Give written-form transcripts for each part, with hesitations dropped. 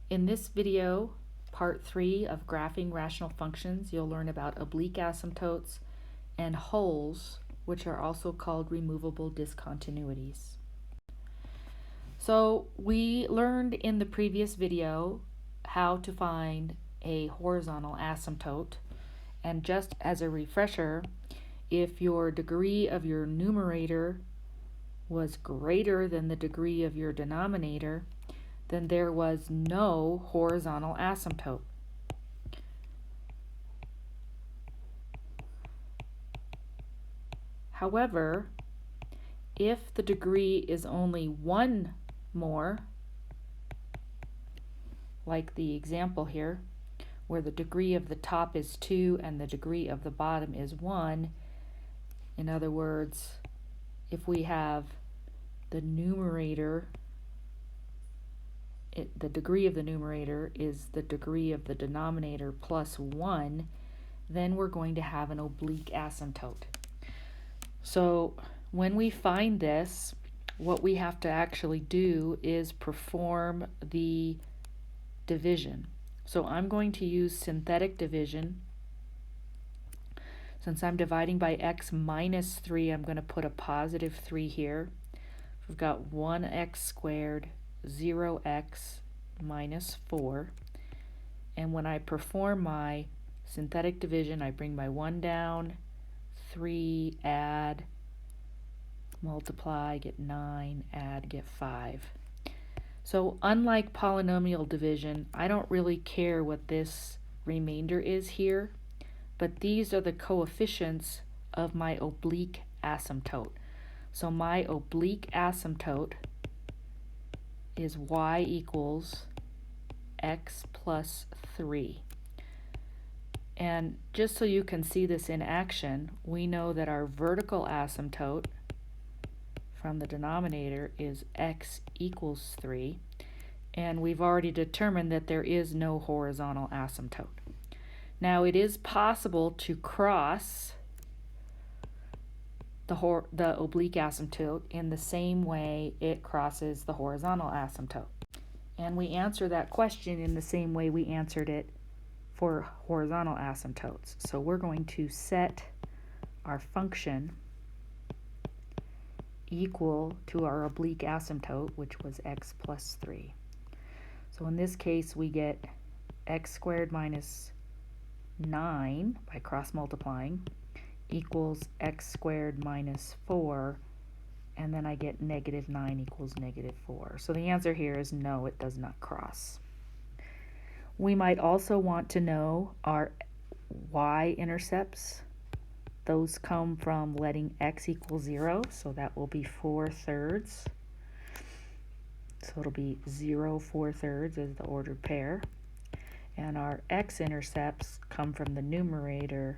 In this video, part 3 of graphing rational functions, you'll learn about oblique asymptotes and holes, which are also called removable discontinuities. So we learned in the previous video how to find a horizontal asymptote, and just as a refresher, if your degree of your numerator was greater than the degree of your denominator, then there was no horizontal asymptote. However, if the degree is only one more, like the example here, where the degree of the top is 2 and the degree of the bottom is 1, in other words, if we have the numerator, the degree of the numerator is the degree of the denominator plus 1, then we're going to have an oblique asymptote. So when we find this, what we have to actually do is perform the division. So I'm going to use synthetic division. Since I'm dividing by x minus 3, I'm going to put a positive 3 here. We've got 1x squared, 0x minus 4. And when I perform my synthetic division, I bring my 1 down, 3, add, multiply, get 9, add, get 5. So unlike polynomial division, I don't really care what this remainder is here, but these are the coefficients of my oblique asymptote. So my oblique asymptote is y equals x plus 3. And just so you can see this in action, we know that our vertical asymptote from the denominator is x equals 3, and we've already determined that there is no horizontal asymptote. Now it is possible to cross the oblique asymptote in the same way it crosses the horizontal asymptote. And we answer that question in the same way we answered it for horizontal asymptotes. So we're going to set our function equal to our oblique asymptote, which was x plus 3. So in this case, we get x squared minus 9 by cross multiplying equals x squared minus 4, and then I get negative 9 equals negative 4. So the answer here is no, it does not cross. We might also want to know our y-intercepts. Those come from letting x equal 0, so that will be 4/3. So it'll be 0 4/3 as the ordered pair. And our x-intercepts come from the numerator,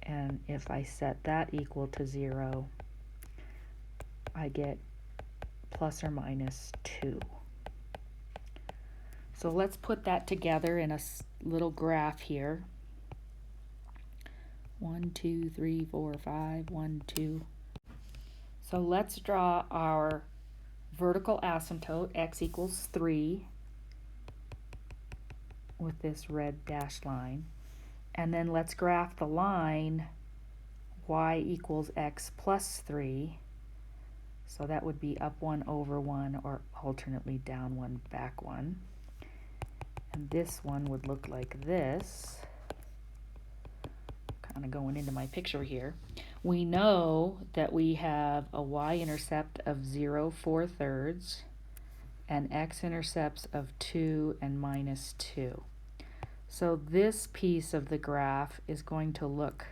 and if I set that equal to 0, I get plus or minus 2. So let's put that together in a little graph here. 1, 2, 3, 4, 5, 1, 2. So let's draw our vertical asymptote, x equals 3, with this red dashed line. And then let's graph the line y equals x plus 3. So that would be up 1 over 1, or alternately down 1, back 1. And this one would look like this. Kind of going into my picture here. We know that we have a y-intercept of 0 4/3 and x-intercepts of 2 and minus 2. So this piece of the graph is going to look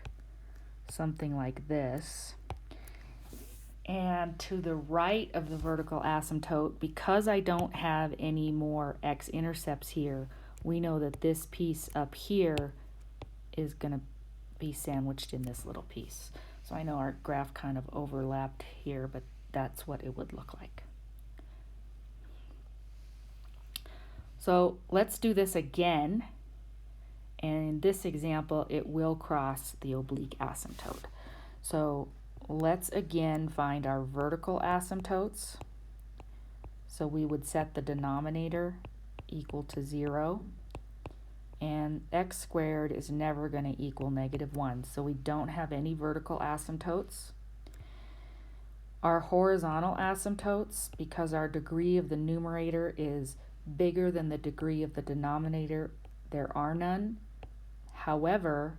something like this. And to the right of the vertical asymptote, because I don't have any more x-intercepts here, we know that this piece up here is going to be sandwiched in this little piece. So I know our graph kind of overlapped here, but that's what it would look like. So let's do this again. And in this example, it will cross the oblique asymptote. So let's again find our vertical asymptotes. So we would set the denominator equal to 0. And x squared is never going to equal -1, so we don't have any vertical asymptotes. Our horizontal asymptotes, because our degree of the numerator is bigger than the degree of the denominator, there are none. However,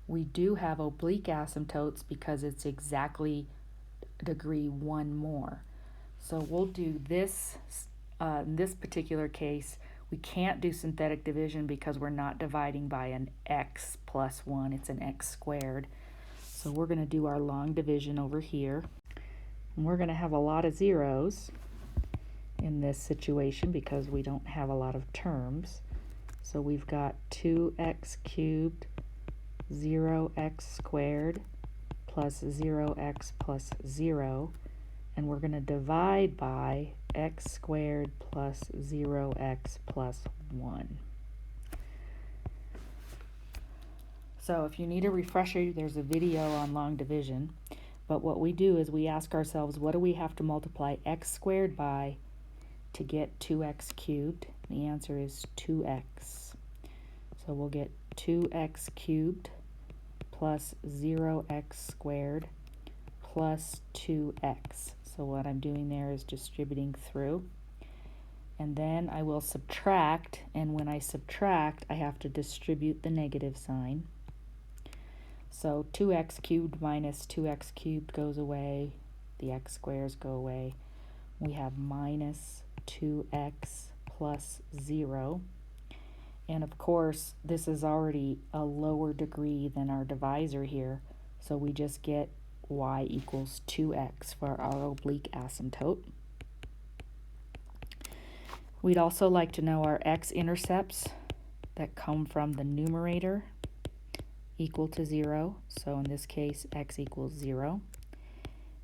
we do have oblique asymptotes because it's exactly degree 1 more. So we'll do this, in this particular case, we can't do synthetic division because we're not dividing by an x plus 1, it's an x squared. So we're going to do our long division over here. And we're going to have a lot of zeros in this situation because we don't have a lot of terms. So we've got 2x cubed, 0x squared, plus 0x plus 0. And we're going to divide by x squared plus 0x plus 1. So if you need a refresher, there's a video on long division. But what we do is we ask ourselves, what do we have to multiply x squared by to get 2x cubed? The answer is 2x. So we'll get 2x cubed plus 0x squared plus 2x. So what I'm doing there is distributing through. And then I will subtract, and when I subtract, I have to distribute the negative sign. So 2x cubed minus 2x cubed goes away, the x squares go away. We have minus 2x plus 0. And of course, this is already a lower degree than our divisor here, so we just get y equals 2x for our oblique asymptote. We'd also like to know our x-intercepts that come from the numerator equal to 0, so in this case x equals 0,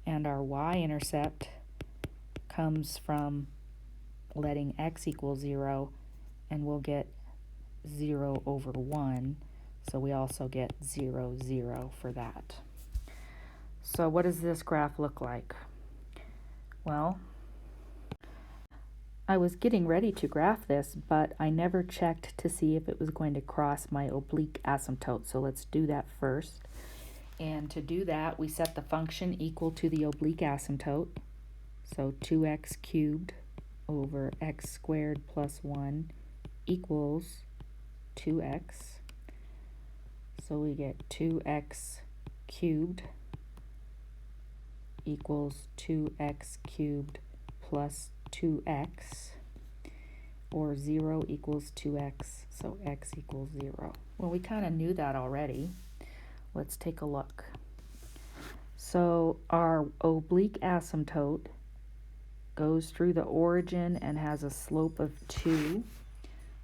and our y-intercept comes from letting x equal 0, and we'll get 0 over 1, so we also get 0, 0 for that. So what does this graph look like? Well, I was getting ready to graph this, but I never checked to see if it was going to cross my oblique asymptote. So let's do that first. And to do that, we set the function equal to the oblique asymptote. So 2x cubed over x squared plus 1 equals 2x. So we get 2x cubed equals 2x cubed plus 2x, or 0 equals 2x, so x equals 0. Well, we kind of knew that already. Let's take a look. So our oblique asymptote goes through the origin and has a slope of 2.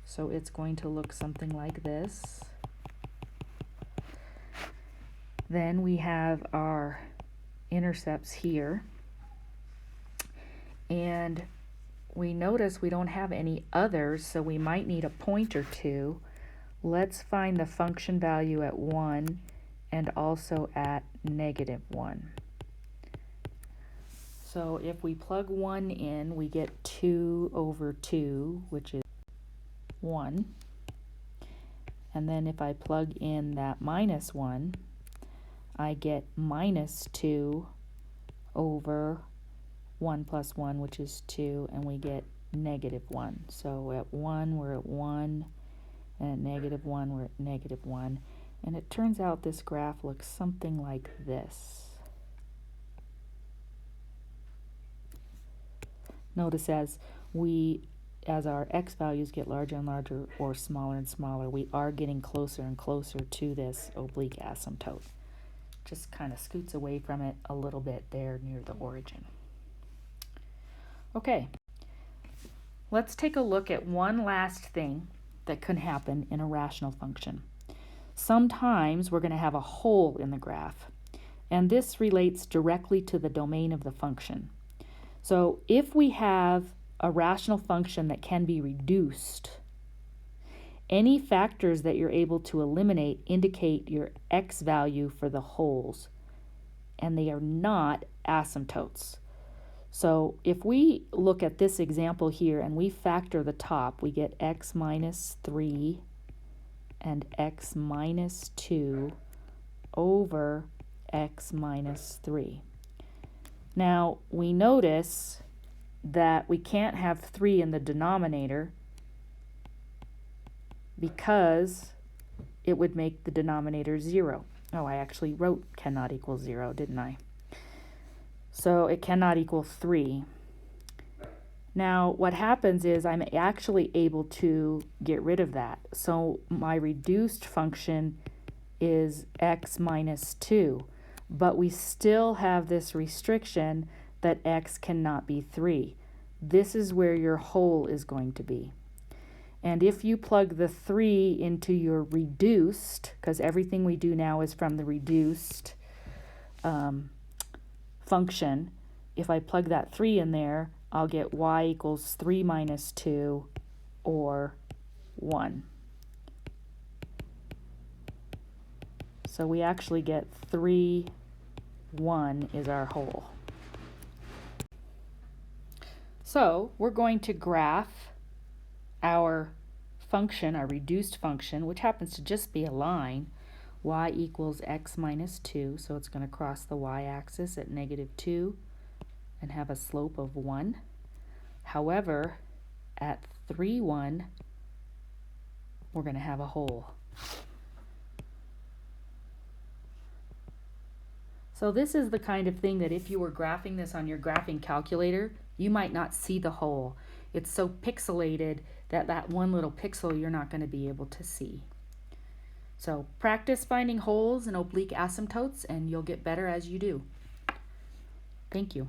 So it's going to look something like this. Then we have our intercepts here. And we notice we don't have any others, so we might need a point or two. Let's find the function value at 1 and also at -1. So if we plug 1 in, we get 2 over 2, which is 1. And then if I plug in that -1, I get -2 over 1 plus 1, which is 2, and we get -1. So at 1, we're at 1, and at -1, we're at -1. And it turns out this graph looks something like this. Notice as our x values get larger and larger or smaller and smaller, we are getting closer and closer to this oblique asymptote. Just kind of scoots away from it a little bit there near the origin. Okay, let's take a look at one last thing that can happen in a rational function. Sometimes we're going to have a hole in the graph, and this relates directly to the domain of the function. So if we have a rational function that can be reduced, any factors that you're able to eliminate indicate your x value for the holes, and they are not asymptotes. So if we look at this example here and we factor the top, we get x minus 3 and x minus 2 over x minus 3. Now we notice that we can't have 3 in the denominator because it would make the denominator 0. Oh, I actually wrote cannot equal 0, didn't I? So it cannot equal 3. Now what happens is I'm actually able to get rid of that. So my reduced function is x minus 2, but we still have this restriction that x cannot be 3. This is where your whole is going to be. And if you plug the 3 into your reduced, because everything we do now is from the reduced function, if I plug that 3 in there, I'll get y equals 3 minus 2 or 1. So we actually get 3, 1 is our whole. So we're going to graph our function, our reduced function, which happens to just be a line, y equals x minus 2, so it's going to cross the y-axis at negative 2 and have a slope of 1. However, at 3, 1, we're going to have a whole. So this is the kind of thing that if you were graphing this on your graphing calculator, you might not see the whole. It's so pixelated that that one little pixel you're not going to be able to see. So practice finding holes in oblique asymptotes and you'll get better as you do. Thank you.